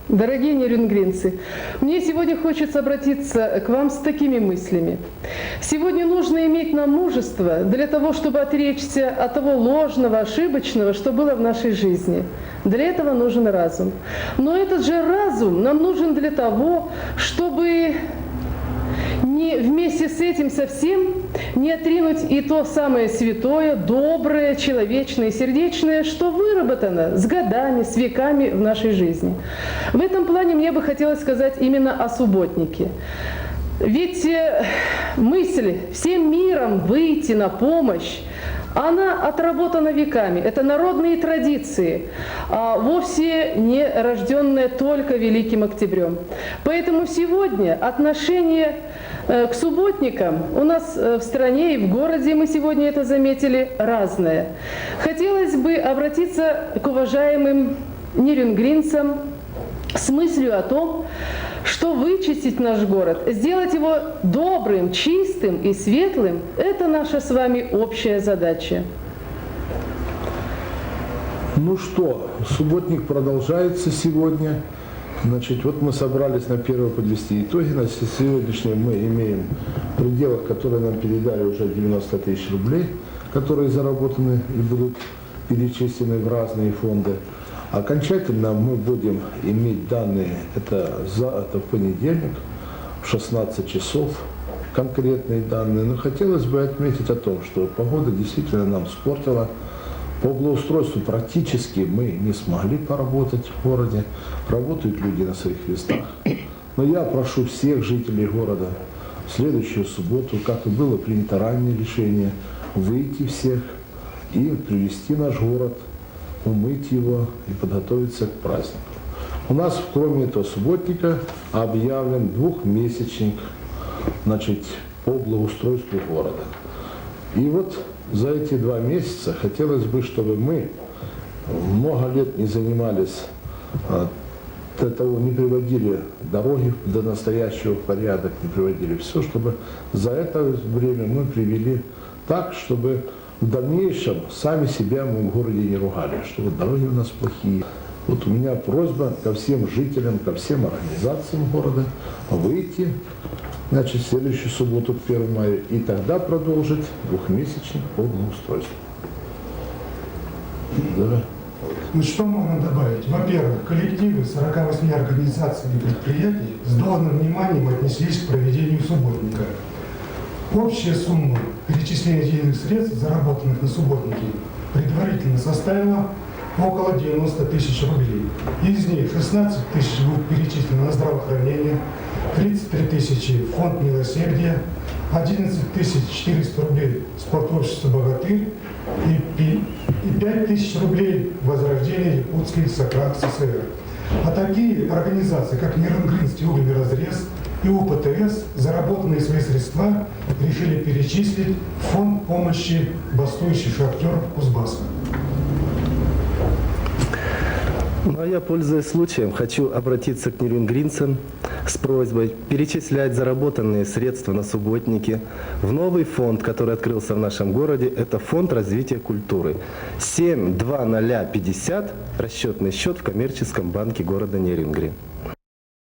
Дорогие нерюнгринцы, мне сегодня хочется обратиться к вам с такими мыслями. Сегодня нужно иметь нам мужество для того, чтобы отречься от того ложного, ошибочного, что было в нашей жизни. Для этого нужен разум. Но этот же разум нам нужен для того, чтобы не вместе с этим совсем не отринуть и то самое святое, доброе, человечное, сердечное, что выработано с годами, с веками в нашей жизни. В этом плане мне бы хотелось сказать именно о субботнике. Ведь мысль всем миром выйти на помощь, она отработана веками. Это народные традиции, а вовсе не рожденные только Великим Октябрем. Поэтому сегодня отношение к субботникам у нас в стране и в городе, мы сегодня это заметили, разное. Хотелось бы обратиться к уважаемым нерюнгринцам с мыслью о том, что вычистить наш город, сделать его добрым, чистым и светлым – это наша с вами общая задача. Ну что, субботник продолжается сегодня. Значит, вот мы собрались на первое подвести итоги. На сегодняшний мы имеем в пределах, которые нам передали, уже 90 тысяч рублей, которые заработаны и будут перечислены в разные фонды. Окончательно мы будем иметь данные, это в понедельник, в 16 часов, конкретные данные. Но хотелось бы отметить о том, что погода действительно нам испортила. По благоустройству практически мы не смогли поработать в городе. Работают люди на своих местах. Но я прошу всех жителей города в следующую субботу, как и было принято раннее решение, выйти всех и привести наш город, умыть его и подготовиться к празднику. У нас, кроме этого субботника, объявлен двухмесячник, значит, по благоустройству города. И вот за эти 2 месяца хотелось бы, чтобы мы много лет не занимались, до того не приводили дороги до настоящего порядка, не приводили все, чтобы за это время мы привели так, чтобы в дальнейшем сами себя мы в городе не ругали, что вот дороги у нас плохие. Вот у меня просьба ко всем жителям, ко всем организациям города выйти, значит, в следующую субботу, 1 мая, и тогда продолжить двухмесячник по благоустройству. Да. Ну что можно добавить? Во-первых, коллективы 48 организаций и предприятий с должным вниманием отнеслись к проведению субботника. Общая сумма перечисления денежных средств, заработанных на субботнике, предварительно составила около 90 тысяч рублей. Из них 16 тысяч будет перечислено на здравоохранение, 33 тысячи в фонд милосердия, 11 400 рублей в спортобщество «Богатырь» и 5 тысяч рублей в возрождение Якутской САКА СССР. А такие организации, как Нерюнгринский угольный разрез и УПТС, заработанные свои средства решили перечислить в фонд помощи бастующих шахтеров Кузбасса. Ну а я, пользуясь случаем, хочу обратиться к нерюнгринцам с просьбой перечислять заработанные средства на субботники в новый фонд, который открылся в нашем городе. Это фонд развития культуры. 72050, расчетный счет в коммерческом банке города Нерюнгри.